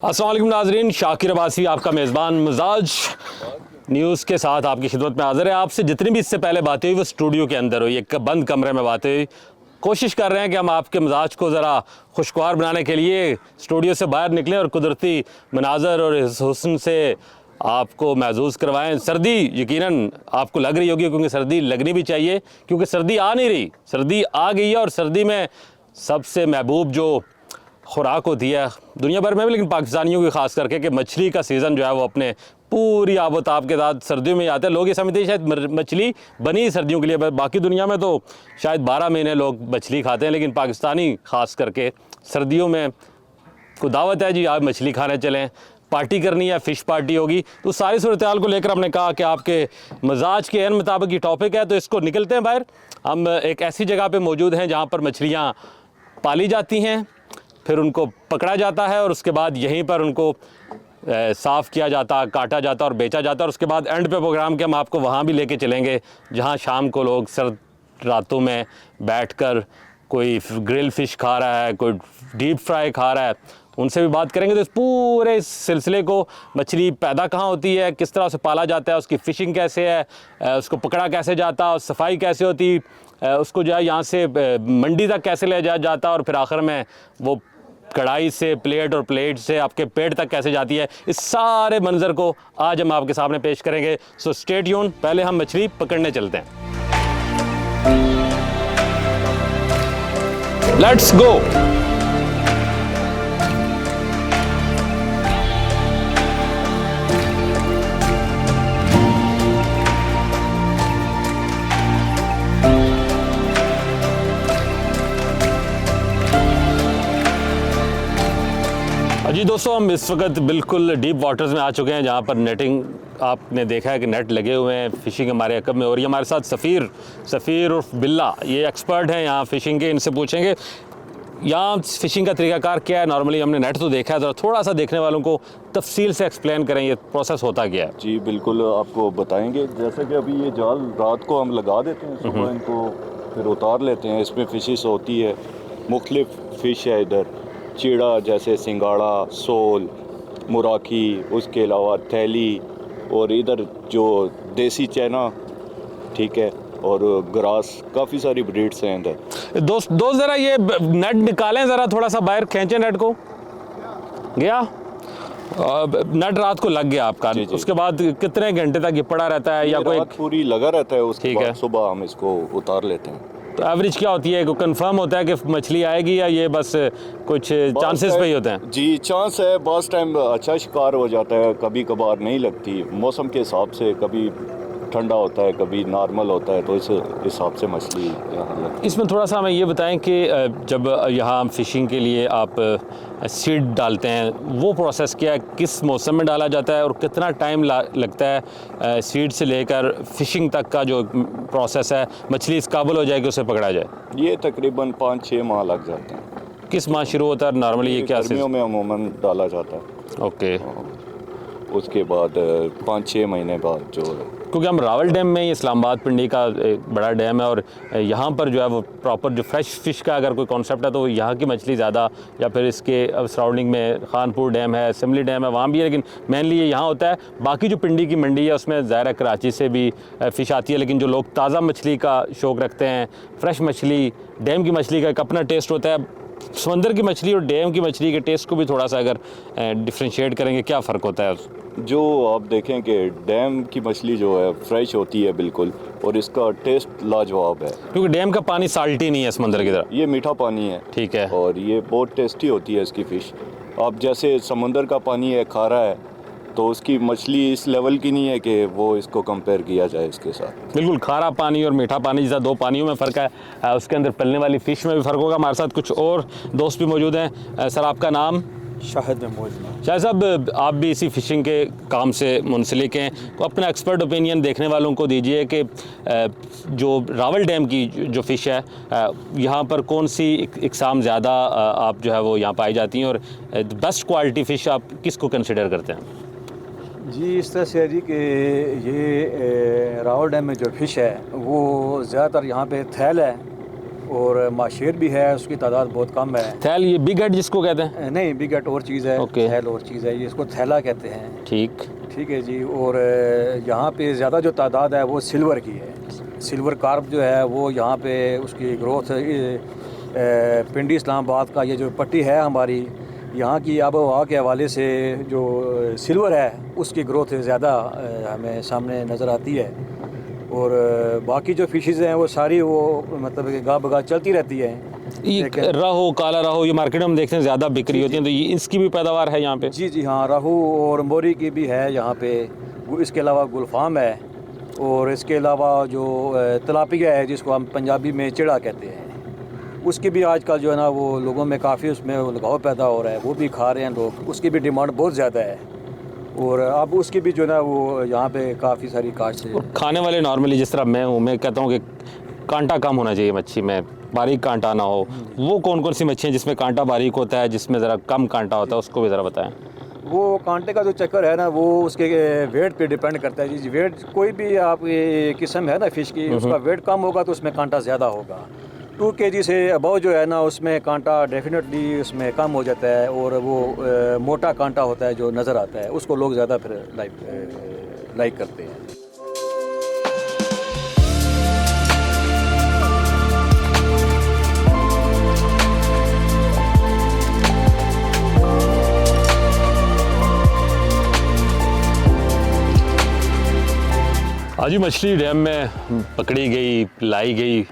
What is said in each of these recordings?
अस्सलाम वालेकुम नाज़रीन, शाकिर अब्बासी आपका मेज़बान मिजाज न्यूज़ के साथ आपकी खिदमत में हाज़िर है। आपसे जितनी भी इससे पहले बातें हुई वो स्टूडियो के अंदर हुई, एक बंद कमरे में बातें हुई। कोशिश कर रहे हैं कि हम आपके मिजाज को ज़रा खुशगवार बनाने के लिए स्टूडियो से बाहर निकलें और कुदरती मनाज़र और इस हुस्न से आपको महसूस करवाएं। सर्दी यकीनन आपको लग रही होगी, क्योंकि सर्दी लगनी भी चाहिए, क्योंकि सर्दी आ नहीं रही, सर्दी आ गई है। और सर्दी में सबसे महबूब जो खुराक होती है दुनिया भर में भी, लेकिन पाकिस्तानियों की खास करके, कि मछली का सीज़न जो है वो अपने पूरी आबोताब के साथ सर्दियों में आते हैं। लोग ये समझते हैं शायद मछली बनी सर्दियों के लिए, बाकी दुनिया में तो शायद 12 महीने लोग मछली खाते हैं, लेकिन पाकिस्तानी खास करके सर्दियों में को दावत है जी, आप मछली खाने चलें, पार्टी करनी है, फ़िश पार्टी होगी। तो सारी सूरत हाल को लेकर हमने कहा कि आपके मिजाज के मुताबिक ये टॉपिक है, तो इसको निकलते हैं बाहर। हम एक ऐसी जगह पे मौजूद हैं जहाँ पर मछलियाँ पाली जाती हैं, फिर उनको पकड़ा जाता है और उसके बाद यहीं पर उनको साफ़ किया जाता, काटा जाता और बेचा जाता। और उसके बाद एंड पे प्रोग्राम के हम आपको वहाँ भी लेके चलेंगे जहाँ शाम को लोग सर्द रातों में बैठकर कोई ग्रिल फ़िश खा रहा है, कोई डीप फ्राई खा रहा है, उनसे भी बात करेंगे। तो इस पूरे सिलसिले को, मछली पैदा कहाँ होती है, किस तरह से पाला जाता है, उसकी फ़िशिंग कैसे है, उसको पकड़ा कैसे जाता, सफाई कैसे होती, उसको जो है यहाँ से मंडी तक कैसे ले जाया जाता, और फिर आखिर में वो कढ़ाई से प्लेट और प्लेट से आपके पेट तक कैसे जाती है, इस सारे मंजर को आज हम आपके सामने पेश करेंगे। So stay tune. पहले हम मछली पकड़ने चलते हैं, लेट्स गो। जी दोस्तों, हम इस वक्त बिल्कुल डीप वाटर्स में आ चुके हैं, जहाँ पर नेटिंग आपने देखा है कि नेट लगे हुए हैं, फ़िशिंग हमारे अकब में हो रही है। हमारे साथ सफ़ीर उर्फ बिल्ला, ये एक्सपर्ट हैं यहाँ फ़िशिंग के, इनसे पूछेंगे यहाँ फ़िशिंग का तरीकाकार क्या है। नॉर्मली हमने नेट तो देखा है, थोड़ा सा देखने वालों को तफसील से एक्सप्लेन करें, ये प्रोसेस होता क्या है। जी बिल्कुल, आपको बताएंगे। जैसे कि अभी ये जाल रात को हम लगा देते हैं, सुबह इनको फिर उतार लेते हैं। इसमें फ़िशेस होती है, मुख्तलिफ फ़िश है इधर, चिड़ा जैसे सिंगाड़ा, सोल, मुराकी, उसके अलावा थैली, और इधर जो देसी चैना, ठीक है, और ग्रास, काफ़ी सारी ब्रीड्स हैं इधर। दोस्त ज़रा ये नेट निकालें, ज़रा थोड़ा सा बाहर खींचें नेट को। गया नेट रात को लग गया आपका? जी जी। उसके बाद कितने घंटे तक ये पड़ा रहता है, या कोई पूरी लगा रहता है? उसके ठीक बाद है, सुबह हम इसको उतार लेते हैं। तो एवरेज क्या होती है, कंफर्म होता है कि मछली आएगी, या ये बस कुछ चांसेस पे ही होते हैं? जी चांस है, बस टाइम अच्छा शिकार हो जाता है, कभी कभार नहीं लगती, मौसम के हिसाब से, कभी ठंडा होता है, कभी नॉर्मल होता है, तो इस हिसाब से मछली यहाँ लगती है। इसमें थोड़ा सा हमें ये बताएं कि जब यहाँ फ़िशिंग के लिए आप सीड डालते हैं, वो प्रोसेस क्या है, किस मौसम में डाला जाता है, और कितना टाइम लगता है सीड से लेकर फ़िशिंग तक का जो प्रोसेस है, मछली इस काबिल हो जाए कि उसे पकड़ा जाए? ये तकरीबन 5-6 माह लग जाते हैं। किस माह शुरू होता है नॉर्मली, ये क्या गर्मियों में अमूमन डाला जाता है। ओके। उसके बाद 5-6 महीने बाद जो है, क्योंकि हम रावल डैम में, इस्लामाबाद पिंडी का एक बड़ा डैम है, और यहाँ पर जो है वो प्रॉपर जो फ्रेश फ़िश का अगर कोई कॉन्सेप्ट है तो यहाँ की मछली ज़्यादा, या फिर इसके सराउंडिंग में खानपुर डैम है, सिमली डैम है, वहाँ भी है, लेकिन मेनली ये यहाँ होता है। बाकी जो पिंडी की मंडी है उसमें ज़ाहिर है कराची से भी फ़िश आती है, लेकिन जो लोग ताज़ा मछली का शौक़ रखते हैं, फ्रेश मछली, डैम की मछली का एक अपना टेस्ट होता है। समंदर की मछली और डैम की मछली के टेस्ट को भी थोड़ा सा अगर डिफ्रेंशिएट करेंगे, क्या फ़र्क होता है? जो आप देखें कि डैम की मछली जो है फ्रेश होती है बिल्कुल, और इसका टेस्ट लाजवाब है, क्योंकि डैम का पानी साल्टी नहीं है समंदर की तरह, ये मीठा पानी है, ठीक है, और ये बहुत टेस्टी होती है इसकी फ़िश। अब जैसे समंदर का पानी है, खारा है, तो उसकी मछली इस लेवल की नहीं है कि वो इसको कंपेयर किया जाए इसके साथ। बिल्कुल, खारा पानी और मीठा पानी जैसा दो पानियों में फ़र्क है, उसके अंदर पलने वाली फ़िश में भी फ़र्क होगा। हमारे साथ कुछ और दोस्त भी मौजूद हैं। सर, आपका नाम? शाहिद महमूद। शाहिद साहब, आप भी इसी फ़िशिंग के काम से मुंसलिक हैं, तो अपना एक्सपर्ट ओपिनियन देखने वालों को दीजिए कि जो रावल डैम की जो फ़िश है, यहाँ पर कौन सी इकसाम ज़्यादा आप जो है वो यहाँ पाई जाती हैं, और बेस्ट क्वालिटी फ़िश आप किसको कंसिडर करते हैं? जी इस तरह से है जी कि ये रावल डैम में जो फ़िश है वो ज़्यादातर यहाँ पे थैल है, और माशेर भी है, उसकी तादाद बहुत कम है। थैल ये बिग हेड जिसको कहते हैं? नहीं, बिगट और चीज़ है, ओके। थैल और चीज़ है, ये इसको थैला कहते हैं। ठीक। ठीक है जी। और यहाँ पे ज़्यादा जो तादाद है वो सिल्वर की है। सिल्वर कार्प जो है वो यहाँ पे उसकी ग्रोथ पिंडी इस्लामाबाद का ये जो पट्टी है हमारी, यहाँ की आब हवा के हवाले से जो सिल्वर है उसकी ग्रोथ ज़्यादा हमें सामने नज़र आती है। और बाकी जो फिशेज़ हैं वो सारी वो मतलब कि गाह बगाह चलती रहती है। ये राहो, काला राहो, ये मार्केट में हम देखते हैं ज़्यादा बिक्री होती है, तो ये इसकी भी पैदावार है यहाँ पे? जी जी हाँ, राहू और मोरी की भी है यहाँ पे। इसके अलावा गुलफाम है, और इसके अलावा जो तलापिया है जिसको हम पंजाबी में चिड़ा कहते हैं, उसकी भी आजकल जो है ना वो लोगों में काफ़ी उसमें लगाव पैदा हो रहा है, वो भी खा रहे हैं लोग, उसकी भी डिमांड बहुत ज़्यादा है। और अब उसकी भी जो है ना वो यहाँ पे काफ़ी सारी कास्ट है। खाने वाले नॉर्मली जिस तरह मैं हूँ, मैं कहता हूँ कि कांटा कम होना चाहिए मच्छी में, बारीक कांटा ना हो। वो कौन कौन सी मच्छी हैं जिसमें कांटा बारीक होता है, जिसमें ज़रा कम कांटा होता है, उसको भी ज़रा बताएं। वो कांटे का जो चक्कर है ना वो उसके वेट पे डिपेंड करता है जी। वेट कोई भी आप ये किस्म है ना फ़िश की, उसका वेट कम होगा तो उसमें कांटा ज़्यादा होगा। 2 kg से अबव जो है ना उसमें कांटा डेफिनेटली उसमें कम हो जाता है, और वो मोटा कांटा होता है जो नज़र आता है, उसको लोग ज़्यादा फिर लाइक करते हैं। आज ही मछली डैम में पकड़ी गई, लाई गई,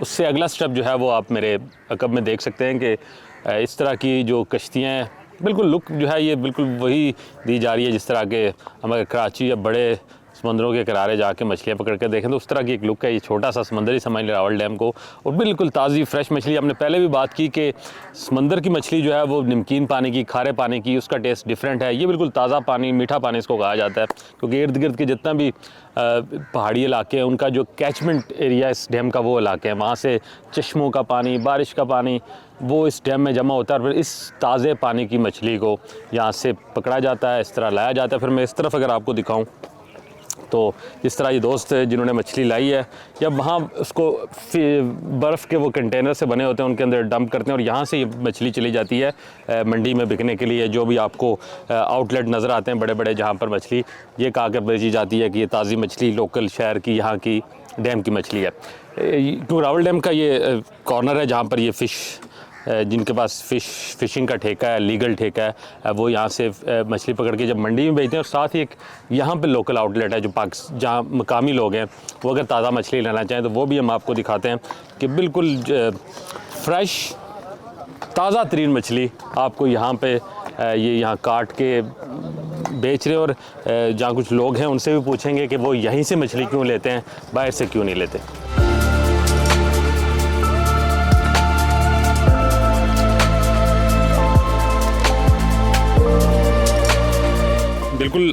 उससे अगला स्टेप जो है वो आप मेरे अकब में देख सकते हैं कि इस तरह की जो कश्तियाँ हैं, बिल्कुल लुक जो है ये बिल्कुल वही दी जा रही है जिस तरह के हम अगर कराची या बड़े समंदरों के किनारे जाके मछलियाँ पकड़ के देखें तो उस तरह की एक लुक है। ये छोटा सा समंदर ही समझ लें रावल डैम को, और बिल्कुल ताज़ी फ्रेश मछली। हमने पहले भी बात की कि समंदर की मछली जो है वो नमकीन पानी की, खारे पानी की, उसका टेस्ट डिफरेंट है। ये बिल्कुल ताज़ा पानी, मीठा पानी इसको कहा जाता है, क्योंकि इर्द गिर्द के जितना भी पहाड़ी इलाके हैं उनका जो कैचमेंट एरिया इस डैम का वो इलाके हैं, वहाँ से चश्मों का पानी, बारिश का पानी वो इस डैम में जमा होता है, और फिर इस ताज़े पानी की मछली को यहाँ से पकड़ा जाता है, इस तरह लाया जाता है। फिर मैं इस तरफ अगर आपको दिखाऊं तो जिस तरह ये दोस्त है जिन्होंने मछली लाई है, जब वहाँ उसको बर्फ़ के वो कंटेनर से बने होते हैं उनके अंदर डंप करते हैं, और यहाँ से ये मछली चली जाती है मंडी में बिकने के लिए। जो भी आपको आउटलेट नज़र आते हैं बड़े बड़े, जहाँ पर मछली ये कहा कर बेची जाती है कि ये ताज़ी मछली लोकल शहर की, यहाँ की डैम की मछली है। क्योंकि रावल डैम का ये कॉर्नर है जहाँ पर ये फ़िश जिनके पास फ़िशिंग का ठेका है, लीगल ठेका है, वो यहाँ से मछली पकड़ के जब मंडी में बेचते हैं। और साथ ही एक यहाँ पे लोकल आउटलेट है जो जहाँ मकामी लोग हैं, वो अगर ताज़ा मछली लेना चाहें तो वो भी हम आपको दिखाते हैं कि बिल्कुल फ्रेश ताज़ा तरीन मछली आपको यहाँ पे ये यहाँ काट के बेच रहे हैं। और जहाँ कुछ लोग हैं उनसे भी पूछेंगे कि वो यहीं से मछली क्यों लेते हैं, बाहर से क्यों नहीं लेते। बिल्कुल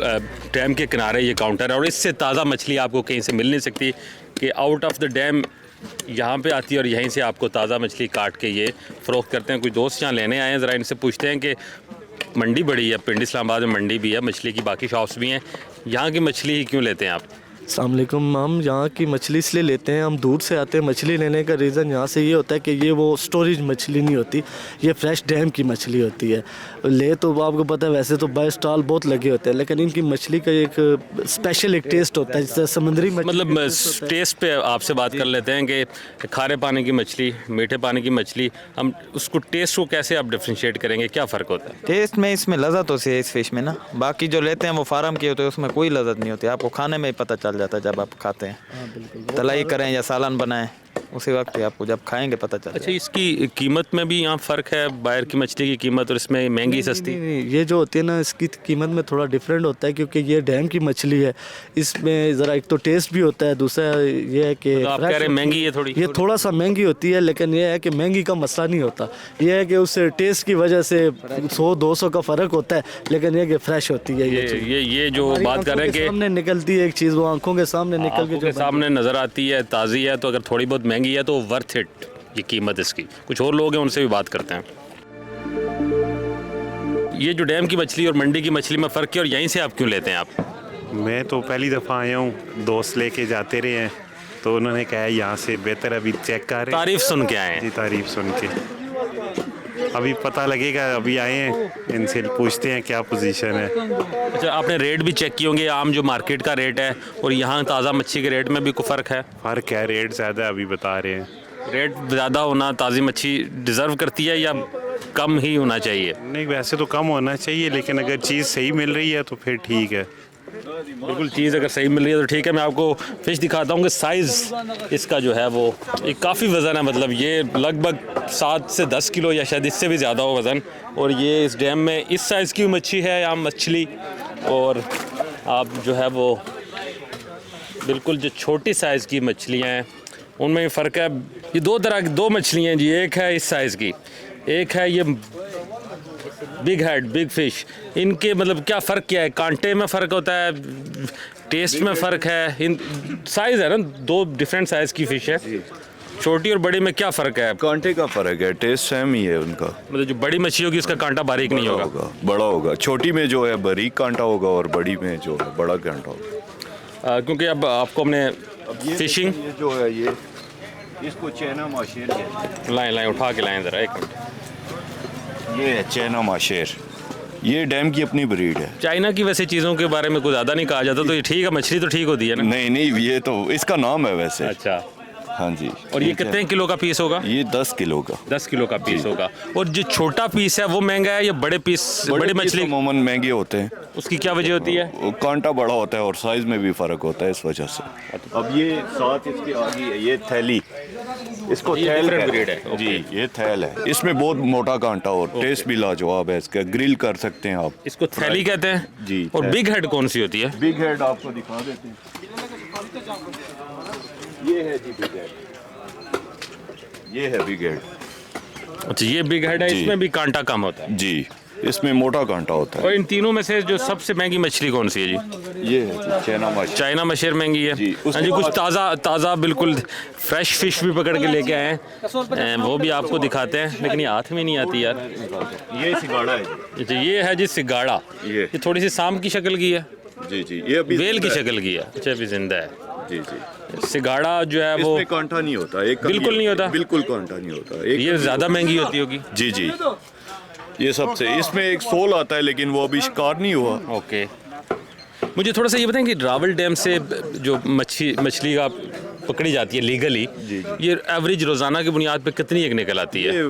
डैम के किनारे ये काउंटर है, और इससे ताज़ा मछली आपको कहीं से मिल नहीं सकती कि आउट ऑफ द डैम यहाँ पे आती है, और यहीं से आपको ताज़ा मछली काट के ये फ़रोख्त करते हैं। कुछ दोस्त यहाँ लेने आए हैं, ज़रा इनसे पूछते हैं कि मंडी बड़ी है, पिंडी इस्लामाबाद में मंडी भी है, मछली की बाकी शॉप्स भी हैं, यहाँ की मछली ही क्यों लेते हैं आप? अस्सलाम वालेकुम। हम यहाँ की मछली इसलिए लेते हैं, हम दूर से आते हैं। मछली लेने का रीज़न यहाँ से ये होता है कि ये वो स्टोरेज मछली नहीं होती, ये फ्रेश डैम की मछली होती है। ले तो आपको पता है वैसे तो बाय स्टॉल बहुत लगे होते हैं, लेकिन इनकी मछली का एक स्पेशल एक टेस्ट होता है, जैसे समुद्री मछली। मतलब टेस्ट पे आपसे बात कर लेते हैं कि खारे पानी की मछली, मीठे पानी की मछली, हम उसको टेस्ट को कैसे आप डिफ्रेंशिएट करेंगे, क्या फ़र्क होता है? टेस्ट में इसमें लज़्ज़त होती है इस फिश में ना, बाकी जो लेते हैं वो फार्म के होते हैं, उसमें कोई लज़्ज़त नहीं होती, आपको खाने में ही पता चल जाता है जब आप खाते हैं। तलाई करें या सालन बनाएं, उसी वक्त ही आपको जब खाएंगे पता चल। अच्छा, इसकी कीमत में भी यहाँ फ़र्क है, बाहर की मछली की कीमत और इसमें महंगी सस्ती? नहीं, ये जो होती है ना इसकी कीमत में थोड़ा डिफरेंट होता है, क्योंकि ये डैम की मछली है, इसमें ज़रा एक तो टेस्ट भी होता है, दूसरा ये है कि आप कह रहे हैं महंगी है थोड़ी? ये थोड़ा सा महंगी होती है, लेकिन ये है कि महंगी का मसला नहीं होता, ये है कि उससे टेस्ट की वजह से 100-200 का फ़र्क होता है, लेकिन ये कि फ्रेश होती है। ये जो बात कर रहे हैं कि सामने निकलती है एक चीज़, वो आंखों के सामने निकल के जो सामने नज़र आती है, ताज़ी है, तो अगर थोड़ी बहुत महंगी है तो वर्थ इट ये कीमत इसकी। कुछ और लोग हैं उनसे भी बात करते हैं। ये जो डैम की मछली और मंडी की मछली में फ़र्क है, और यहीं से आप क्यों लेते हैं आप? मैं तो पहली दफ़ा आया हूँ, दोस्त लेके जाते रहे हैं, तो उन्होंने कहा है यहाँ से बेहतर अभी चेक कर रहे हैं। तारीफ सुन के आए हैं। जी तारीफ सुन के अभी पता लगेगा, अभी आए हैं इनसे पूछते हैं क्या पोजीशन है। अच्छा, आपने रेट भी चेक किए होंगे, आम जो मार्केट का रेट है और यहाँ ताज़ा मच्छी के रेट में भी कोई फ़र्क है? फ़र्क है, रेट ज़्यादा अभी बता रहे हैं। रेट ज़्यादा होना ताज़ी मच्छी डिज़र्व करती है या कम ही होना चाहिए? नहीं वैसे तो कम होना चाहिए, लेकिन अगर चीज़ सही मिल रही है तो फिर ठीक है। बिल्कुल, चीज़ अगर सही मिल रही है तो ठीक है। मैं आपको फ़िश दिखाता हूँ कि साइज़ इसका जो है वो ये काफ़ी वज़न है, मतलब ये लगभग 7 से 10 किलो या शायद इससे भी ज़्यादा हो वज़न। और ये इस डैम में इस साइज़ की मच्छी है या मछली, और आप जो है वो बिल्कुल जो छोटी साइज़ की मछलियाँ हैं उनमें फ़र्क है। ये दो तरह की दो मछलियाँ जी, एक है इस साइज़ की, एक है ये बिग हेड बिग फिश। इनके मतलब क्या फ़र्क क्या है? कांटे में फ़र्क होता है, टेस्ट में फ़र्क है? इन साइज़ है ना, दो डिफरेंट साइज़ की फ़िश है, छोटी और बड़ी में क्या फ़र्क है? कांटे का फ़र्क है, टेस्ट सेम ही है उनका। मतलब जो बड़ी मछली होगी उसका कांटा बारीक नहीं होगा? बड़ा होगा। छोटी में जो है बारीक कांटा होगा और बड़ी में जो है बड़ा कांटा होगा। क्योंकि अब आपको हमने फिशिंग ये जो है ये इसको चैना माशेर कहते लाएँ उठा के लाएँ ज़रा एक मिनट। हैं। ये है चैना माशेर, ये डैम की अपनी ब्रीड है। चाइना की वैसे चीज़ों के बारे में कुछ ज़्यादा नहीं कहा जाता, तो ये ठीक है, मछली तो ठीक होती है ना? नहीं नहीं, ये तो इसका नाम है वैसे। अच्छा, हाँ जी। और ये ठीक है। कितने किलो का पीस होगा? ये 10 किलो का। 10 किलो का पीस होगा। और जो छोटा पीस है वो महंगा है या बड़े पीस? बड़ी मछली अमूमन महंगे होते हैं। उसकी क्या वजह होती है? वो कांटा बड़ा होता है और साइज में भी फर्क होता है, इस वजह से। अब ये साथ इसके आगे है, ये थैली, इसको ये थैल different कहते breed हैं। है, जी ये थैल है, इसमें बहुत मोटा कांटा और टेस्ट भी लाजवाब है इसका, ग्रिल कर सकते हैं आप। इसको थैली कहते हैं जी, और थैली। बिग हेड कौन सी होती है? बिग हेड आपको दिखा देते हैं, ये है जी बिग हेड, ये है बिग हेड। अच्छा, ये बिग हेड है, जी। इसमें भी कांटा कम होता है। जी इसमें मोटा कांटा होता और है। इन तीनों में से जो सबसे महंगी मछली कौन सी है जी? ये है जी चैना माशेर। चाइना मछली महंगी है। जी, हाँ जी, कुछ ताज़ा बिल्कुल फ्रेश फिश भी पकड़ के लेके आए हैं, वो भी आपको दिखाते हैं, लेकिन ये हाथ में नहीं आती यार। ये सिंगाड़ा है अच्छा, ये है जी सिगाड़ा। ये थोड़ी सी सांप की शक्ल की है, जी। जी ये अभी वेल की जिंदा है। शक्ल की है। अच्छा, अभी जिंदा है। जी जी। सिगाड़ा जो है वो इसमें कांटा नहीं होता, एक बिल्कुल नहीं होता? बिल्कुल कांटा नहीं होता। एक ये ज़्यादा महंगी होती होगी। जी जी, ये सबसे, इसमें एक सोल आता है लेकिन वो अभी शिकार नहीं हुआ। ओके, मुझे थोड़ा सा ये बताएं कि रावल डैम से जो मछली का पकड़ी जाती है लीगली, ये एवरेज रोज़ाना की बुनियाद पे कितनी एक निकल आती है? ये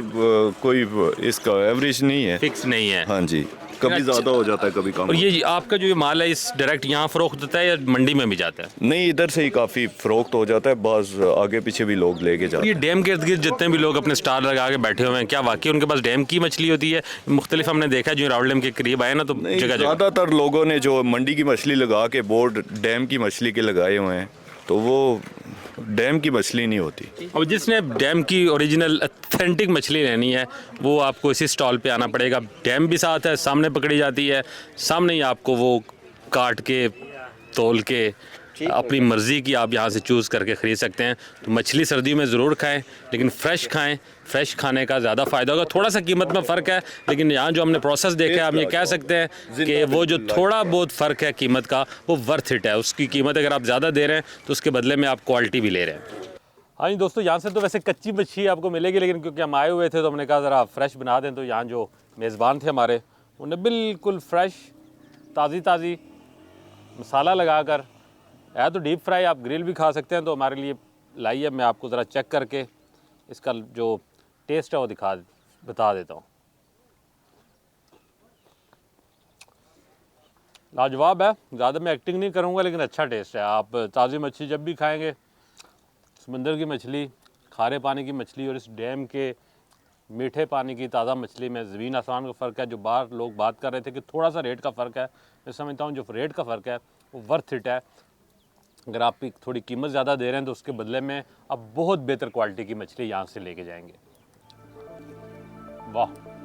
कोई इसका एवरेज नहीं है, फिक्स नहीं है। हाँ जी, कभी ज़्यादा हो जाता है कभी कम। और ये आपका जो ये माल है, इस डायरेक्ट यहाँ फ़रोख्त होता है या मंडी में भी जाता है? नहीं, इधर से ही काफ़ी फ़रोख्त हो जाता है, बाज़ आगे पीछे भी लोग लेके जाते ये हैं। डैम के इर्द गिर्द जितने भी लोग अपने स्टार लगा के बैठे हुए हैं, क्या वाकई उनके पास डैम की मछली होती है? मुख्तलिफ हमने देखा है, जो रावल डैम के करीब आए ना तो नहीं, जगह जगह। ज़्यादातर लोगों ने जो मंडी की मछली लगा के बोर्ड डैम की मछली के लगाए हुए हैं, तो वो डैम की मछली नहीं होती। और जिसने डैम की ओरिजिनल ऑथेंटिक मछली लेनी है वो आपको इसी स्टॉल पे आना पड़ेगा। डैम भी साथ है, सामने पकड़ी जाती है, सामने ही आपको वो काट के तोल के अपनी मर्ज़ी की आप यहाँ से चूज़ करके ख़रीद सकते हैं। तो मछली सर्दियों में ज़रूर खाएं, लेकिन फ़्रेश खाएं, फ़्रेश खाने का ज़्यादा फ़ायदा होगा। थोड़ा सा कीमत में फ़र्क है, लेकिन यहाँ जो हमने प्रोसेस देखा है, हम ये कह सकते हैं कि वो जो थोड़ा बहुत फ़र्क है कीमत का, वो वर्थ इट है। उसकी कीमत अगर आप ज़्यादा दे रहे हैं तो उसके बदले में आप क्वालिटी भी ले रहे हैं। हाँ जी दोस्तों, यहाँ से तो वैसे कच्ची मच्छी आपको मिलेगी, लेकिन क्योंकि हम आए हुए थे तो हमने कहा ज़रा फ़्रेश बना दें। तो यहाँ जो मेज़बान थे हमारे, उन्हें बिल्कुल फ़्रेश ताज़ी मसाला लगा कर है, तो डीप फ्राई, आप ग्रिल भी खा सकते हैं, तो हमारे लिए लाइए। मैं आपको ज़रा चेक करके इसका जो टेस्ट है वो बता देता हूँ। लाजवाब है, ज़्यादा मैं एक्टिंग नहीं करूँगा, लेकिन अच्छा टेस्ट है। आप ताज़ी मच्छी जब भी खाएँगे, समंदर की मछली, खारे पानी की मछली और इस डैम के मीठे पानी की ताज़ा मछली में ज़मीन आसमान का फ़र्क है। जो बाहर लोग बात कर रहे थे कि थोड़ा सा रेट का फ़र्क है, मैं समझता हूँ जो रेट का फ़र्क है वो वर्थ इट है। अगर आप थोड़ी कीमत ज़्यादा दे रहे हैं तो उसके बदले में आप बहुत बेहतर क्वालिटी की मछली यहाँ से लेके जाएंगे। वाह।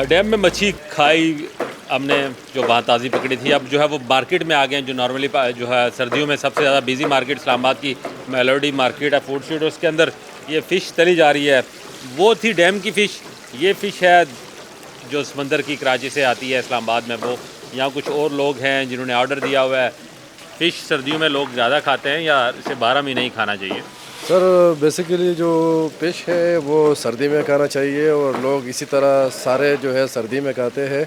डैम में मच्छी खाई हमने जो वहाँ ताज़ी पकड़ी थी, अब जो है वो मार्केट में आ गए हैं, जो नॉर्मली जो है सर्दियों में सबसे ज़्यादा बिजी मार्केट इस्लामाबाद की मेलोडी मार्केट है, फूड स्ट्रीट, उसके अंदर ये फ़िश तली जा रही है। वो थी डैम की फ़िश, ये फ़िश है जो समंदर की कराची से आती है इस्लामाबाद में। वो यहाँ कुछ और लोग हैं जिन्होंने ऑर्डर दिया हुआ है। फ़िश सर्दियों में लोग ज़्यादा खाते हैं या इसे 12 महीने ही खाना चाहिए? सर बेसिकली जो फिश है वो सर्दी में खाना चाहिए और लोग इसी तरह सारे जो है सर्दी में खाते हैं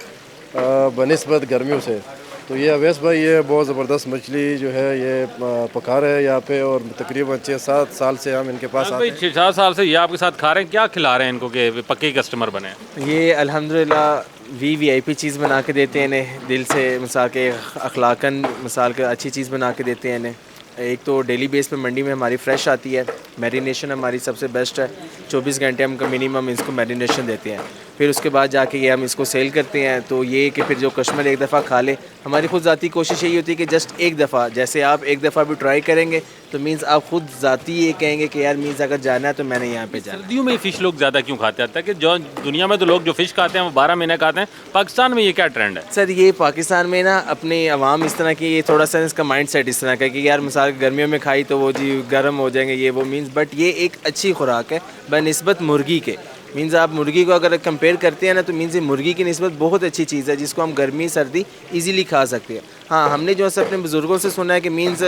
बनिस्बत गर्मियों से। तो ये अवैस भाई ये बहुत ज़बरदस्त मछली जो है ये पका रहे हैं यहाँ पे और तकरीबन 6-7 साल से हम इनके पास आते भाई हैं। 6-7 साल से ये आपके साथ खा रहे हैं, क्या खिला रहे हैं इनको कि पक्के कस्टमर बने? ये अल्हम्दुलिल्लाह वीआईपी चीज़ बना के देते हैं इन्हें, दिल से मिसाल के अखलाकन मिसाल के अच्छी चीज़ बना के देते हैं इन्हें। एक तो डेली बेस पे मंडी में हमारी फ़्रेश आती है, मैरिनेशन हमारी सबसे बेस्ट है, 24 घंटे हम मिनिमम इसको मैरिनेशन देते हैं। फिर उसके बाद जाके ये हम इसको सेल करते हैं। तो ये कि फिर जो कस्टमर एक दफ़ा खा ले, हमारी खुद ज़ाती कोशिश यही होती है कि जस्ट एक दफ़ा, जैसे आप एक दफ़ा भी ट्राई करेंगे तो मीन्स आप खुद ज़ाती ये कहेंगे कि यार मीन्स अगर जाना है तो मैंने यहाँ पे जाना है। सर्दियों में फ़िश लोग ज़्यादा क्यों खाते हैं? कि जो दुनिया में तो लोग जो फ़िश खाते हैं वो 12 महीने खाते हैं, पाकिस्तान में ये क्या ट्रेंड है? सर ये पाकिस्तान में ना अपने अवाम इस तरह की, ये थोड़ा सा इसका माइंड सेट इस तरह का है कि यार मिसाल गर्मियों में खाई तो वो जी गर्म हो जाएंगे ये वो मीन्स, बट ये एक अच्छी खुराक है बनिस्बत मुर्गी के। मीन्स आप मुर्गी को अगर कंपेयर करते हैं ना तो मीन्स ये मुर्गी की निस्बत बहुत अच्छी चीज़ है जिसको हम गर्मी सर्दी इजीली खा सकते हैं। हाँ, हमने जो है अपने बुज़ुर्गों से सुना है कि मीन्स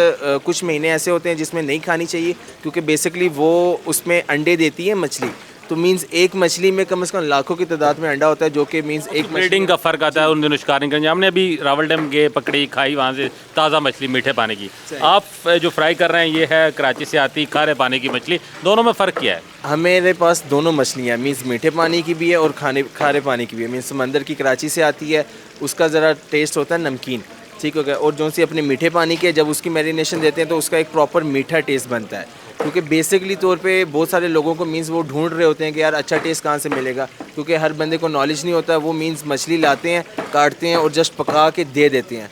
कुछ महीने ऐसे होते हैं जिसमें नहीं खानी चाहिए क्योंकि बेसिकली वो उसमें अंडे देती है मछली। तो मीन्स एक मछली में कम से कम लाखों की तादाद में अंडा होता है जो कि मीन्स एक ब्रीडिंग का फ़र्क आता है उन दिनों शिकार नहीं करनी। हमने अभी रावल डैम गए, पकड़ी, खाई वहाँ से ताज़ा मछली मीठे पानी की। आप जो फ्राई कर रहे हैं ये है कराची से आती खारे पानी की मछली, दोनों में फ़र्क क्या है? हमारे पास दोनों मछलियाँ मीन्स मीठे पानी की भी है और खारे पानी की भी है। मीन्स समंदर की कराची से आती है, उसका ज़रा टेस्ट होता है नमकीन, ठीक हो गया। और जो सी अपने मीठे पानी के जब उसकी मैरिनेशन देते हैं तो उसका एक प्रॉपर मीठा टेस्ट बनता है। क्योंकि बेसिकली तौर पे बहुत सारे लोगों को मीन्स वो ढूंढ रहे होते हैं कि यार अच्छा टेस्ट कहाँ से मिलेगा, क्योंकि हर बंदे को नॉलेज नहीं होता। वो मीन्स मछली लाते हैं, काटते हैं और जस्ट पका के दे देते हैं।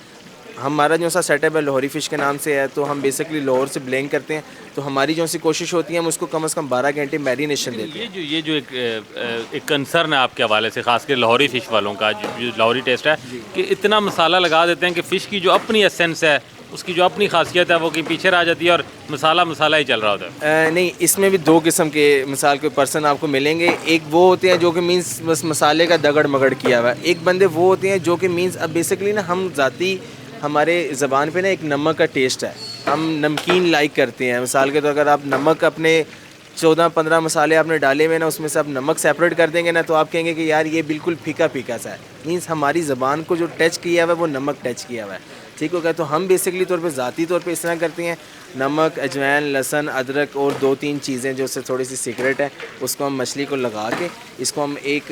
हमारा जो सा सेटअप है लाहौरी फ़िश के नाम से है, तो हम बेसिकली लाहौर से ब्लेंड करते हैं। तो हमारी जो सी कोशिश होती है हम उसको कम से कम 12 घंटे मैरिनेशन देते हैं। ये जो एक कंसर्न है आपके हवाले से, खासकर लाहौरी फ़िश वालों का, जो लाहौरी टेस्ट है कि इतना मसाला लगा देते हैं कि फ़िश की जो अपनी एसेंस है, उसकी जो अपनी खासियत है वो कहीं पीछे रह जाती है और मसाला ही चल रहा होता है। नहीं, इसमें भी दो किस्म के मिसाल के पर्सन आपको मिलेंगे। एक वो होते हैं जो कि मीन्स बस मसाले का दगड़ मगड़ किया हुआ है, एक बंदे वो होते हैं जो कि मीन्स अब बेसिकली ना हम ज़ाती हमारे ज़बान पे ना एक नमक का टेस्ट है, हम नमकीन लाइक करते हैं। मिसाल के तो अगर आप नमक अपने 14-15 मसाले आपने डाले हुए ना उसमें से आप नमक सेपरेट कर देंगे ना तो आप कहेंगे कि यार ये बिल्कुल फीका फीका सा है। मीन्स हमारी ज़बान को जो टच किया हुआ है वो नमक टच किया हुआ है, ठीक हो गया। तो हम बेसिकली तौर पे ज़ाती तौर पे इस तरह करते हैं, नमक, अजवाइन, लहसुन, अदरक और 2-3 चीज़ें जो उससे थोड़ी सी सीक्रेट है, उसको हम मछली को लगा के इसको हम एक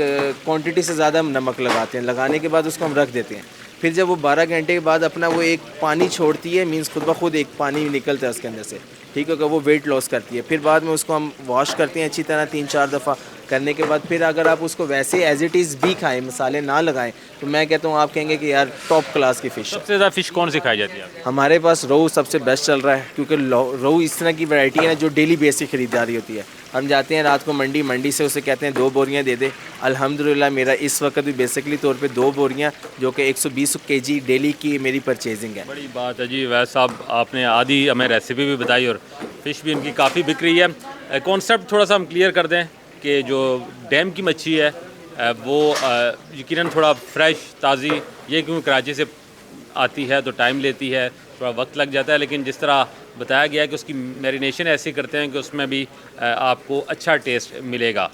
क्वांटिटी से ज़्यादा हम नमक लगाते हैं। लगाने के बाद उसको हम रख देते हैं। फिर जब वो 12 घंटे के बाद अपना वो एक पानी छोड़ती है, मीन्स खुद ब खुद एक पानी निकलता है उसके अंदर से, ठीक होगा, वो वेट लॉस करती है। फिर बाद में उसको हम वॉश करते हैं अच्छी तरह 3-4 दफ़ा करने के बाद फिर अगर आप उसको वैसे एज इट इज़ भी खाएं, मसाले ना लगाएं, तो मैं कहता हूँ आप कहेंगे कि यार टॉप क्लास की फ़िश है। सबसे ज़्यादा फ़िश कौन सी खाई जाती है? हमारे पास रोहू सबसे बेस्ट चल रहा है क्योंकि रोहू इस तरह की वैरायटी है ना जो डेली बेस की ख़रीदारी होती है। हम जाते हैं रात को मंडी से उसे कहते हैं 2 बोरियां दे दे। अल्हम्दुलिल्लाह मेरा इस वक्त भी बेसिकली तौर पे 2 बोरियां जो कि 120 केजी डेली की मेरी परचेजिंग है। बड़ी बात है जी। वैसे साहब आपने आधी हमें रेसिपी भी बताई और फ़िश भी इनकी काफ़ी बिक रही है। कॉन्सेप्ट थोड़ा सा हम क्लियर कर दें कि जो डैम की मच्छी है वो यकीनन थोड़ा फ्रेश ताज़ी, ये क्योंकि कराची से आती है तो टाइम लेती है, थोड़ा वक्त लग जाता है, लेकिन जिस तरह बताया गया है कि उसकी मैरिनेशन ऐसी करते हैं कि उसमें भी आपको अच्छा टेस्ट मिलेगा।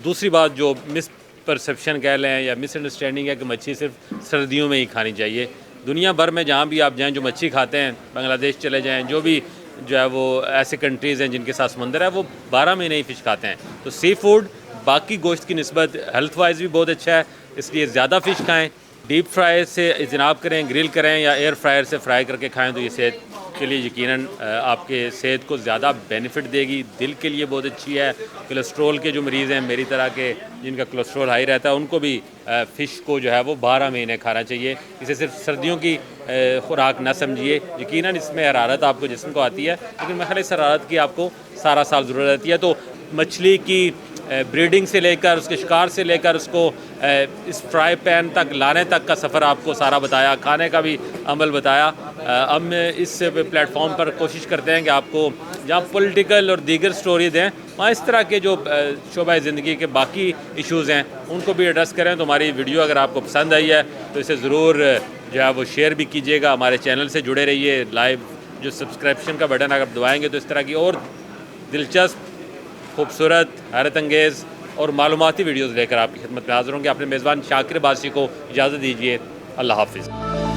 दूसरी बात जो मिस परसेप्शन कह लें या मिसअंडरस्टैंडिंग है कि मच्छी सिर्फ सर्दियों में ही खानी चाहिए। दुनिया भर में जहाँ भी आप जाएँ जो मच्छी खाते हैं, बांग्लादेश चले जाएँ, जो है वो ऐसे कंट्रीज़ हैं जिनके साथ समंदर है वो 12 महीने ही फ़िश खाते हैं। तो सी फूड बाकी गोश्त की निस्बत हेल्थ वाइज भी बहुत अच्छा है, इसलिए ज़्यादा फ़िश खाएँ। डीप फ्राई से इजनाब करें, ग्रिल करें या एयर फ्रायर से फ्राई करके खाएं तो ये सेहत के लिए यकीनन आपके सेहत को ज़्यादा बेनिफिट देगी। दिल के लिए बहुत अच्छी है। कोलेस्ट्रॉल के जो मरीज़ हैं मेरी तरह के जिनका कोलेस्ट्रॉल हाई रहता है उनको भी फ़िश को जो है वो 12 महीने खाना चाहिए। इसे सिर्फ सर्दियों की खुराक ना समझिए। यकीनन इसमें हरारत आपको जिस्म को आती है, लेकिन मैं ख्याल इस हरारत की आपको सारा साल ज़रूरत रहती है। तो मछली की ब्रीडिंग से लेकर उसके शिकार से लेकर उसको इस फ्राई पैन तक लाने तक का सफ़र आपको सारा बताया, खाने का भी अमल बताया। अब इस प्लेटफॉर्म पर कोशिश करते हैं कि आपको जहाँ पॉलिटिकल और दीगर स्टोरी दें, वहाँ इस तरह के जो शोबा ज़िंदगी के बाकी इश्यूज़ हैं उनको भी एड्रेस करें। तो हमारी वीडियो अगर आपको पसंद आई है तो इसे ज़रूर जो है वो शेयर भी कीजिएगा। हमारे चैनल से जुड़े रहिए। लाइव जो सब्सक्रिप्शन का बटन अगर दबाएंगे तो इस तरह की और दिलचस्प, खूबसूरत, हैरत अंगेज़ और मालूमाती वीडियोज़ लेकर आपकी खिदमत में हाज़िर होंगे। अपने मेज़बान शाकिर अब्बासी को इजाज़त दीजिए। अल्लाह हाफ़िज़।